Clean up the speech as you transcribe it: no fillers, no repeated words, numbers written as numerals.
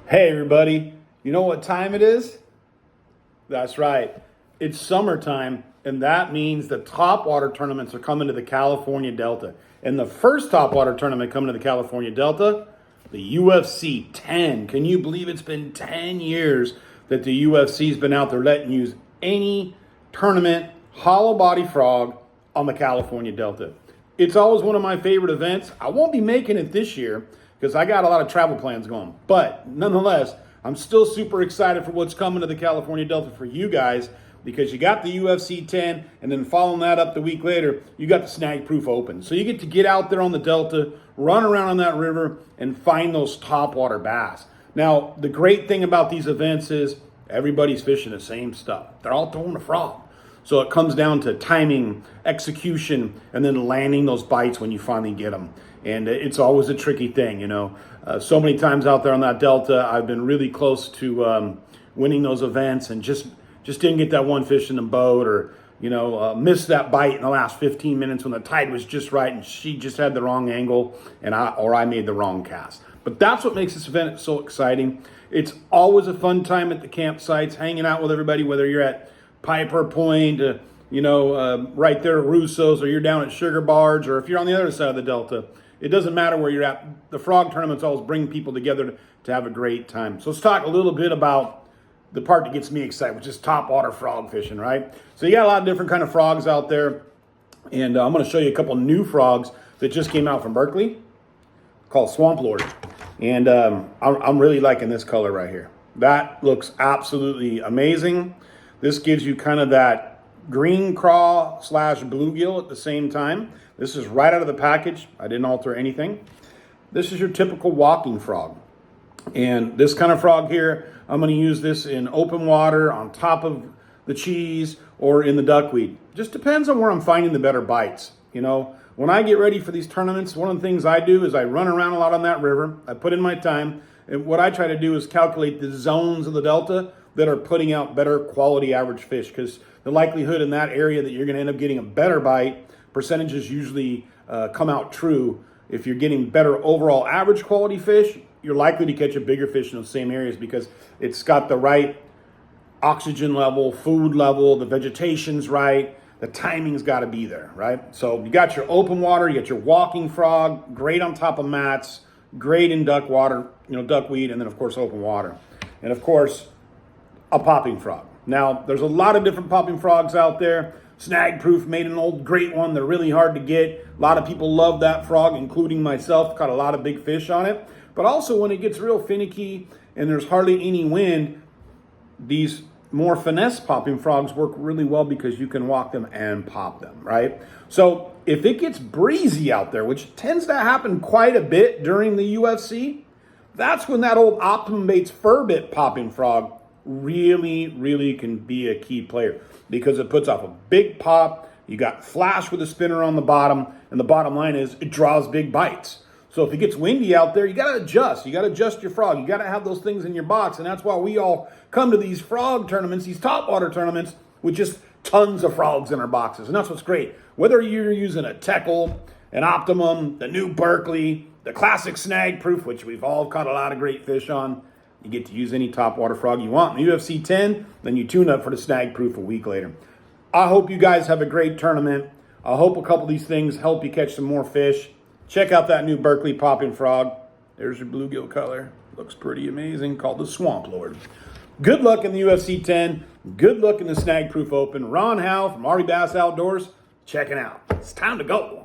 Hey everybody, you know what time it is? That's right. It's summertime, and that means the Topwater tournaments are coming to the California Delta. And the first Topwater tournament coming to the California Delta, the UFC 10. Can you believe it's been 10 years that the UFC's been out there letting use any tournament hollow body frog on the California Delta? It's always one of my favorite events. I won't be making it this year because I got a lot of travel plans going. But nonetheless, I'm still super excited for what's coming to the California Delta for you guys, because you got the UFC 10, and then following that up the week later, you got the Snag Proof Open. So you get to get out there on the Delta, run around on that river, and find those topwater bass. Now, the great thing about these events is everybody's fishing the same stuff. They're all throwing a frog. So it comes down to timing, execution, and then landing those bites when you finally get them. And it's always a tricky thing, you know. So many times out there on that Delta, I've been really close to winning those events and just didn't get that one fish in the boat, or, you know, missed that bite in the last 15 minutes when the tide was just right and she just had the wrong angle, and I made the wrong cast. But that's what makes this event so exciting. It's always a fun time at the campsites, hanging out with everybody, whether you're at Piper Point, right there at Russo's, or you're down at Sugar Barge, or if you're on the other side of the Delta. It doesn't matter where you're at. The frog tournaments always bring people together to have a great time. So let's talk a little bit about the part that gets me excited, which is topwater frog fishing, right? So you got a lot of different kind of frogs out there, and I'm going to show you a couple new frogs that just came out from Berkeley called Swamp Lord. And I'm really liking this color right here. That looks absolutely amazing. This gives you kind of that green craw / bluegill at the same time. This is right out of the package. I didn't alter anything. This is your typical walking frog. And this kind of frog here, I'm going to use this in open water, on top of the cheese, or in the duckweed. Just depends on where I'm finding the better bites. You know, when I get ready for these tournaments, one of the things I do is I run around a lot on that river. I put in my time. And what I try to do is calculate the zones of the Delta that are putting out better quality average fish, because the likelihood in that area that you're going to end up getting a better bite, percentages usually come out true. If you're getting better overall average quality fish, you're likely to catch a bigger fish in those same areas because it's got the right oxygen level, food level, the vegetation's right, the timing's got to be there, right? So you got your open water, you got your walking frog, great on top of mats, great in duck water, duckweed, and then of course open water. And of course, a popping frog. Now, there's a lot of different popping frogs out there. Snag Proof made an old great one. They're really hard to get. A lot of people love that frog, including myself. Caught a lot of big fish on it. But also when it gets real finicky and there's hardly any wind, these more finesse popping frogs work really well because you can walk them and pop them, right? So if it gets breezy out there, which tends to happen quite a bit during the UFC, that's when that old Optimum Baits Furbit popping frog really can be a key player, because it puts off a big pop. You got flash with a spinner on the bottom, and the bottom line is it draws big bites. So if it gets windy out there, you got to adjust. You got to adjust your frog. You got to have those things in your box, and that's why we all come to these frog tournaments, these topwater tournaments, with just tons of frogs in our boxes. And that's what's great. Whether you're using a Teckle, an Optimum, the new Berkeley, the classic Snag Proof, which we've all caught a lot of great fish on, you get to use any topwater frog you want. In the UFC 10, then you tune up for the Snag Proof a week later. I hope you guys have a great tournament. I hope a couple of these things help you catch some more fish. Check out that new Berkeley popping frog. There's your bluegill color. Looks pretty amazing, called the Swamp Lord. Good luck in the UFC 10. Good luck in the Snag Proof Open. Ron Howe from RBBASS Outdoors, checking out. It's time to go.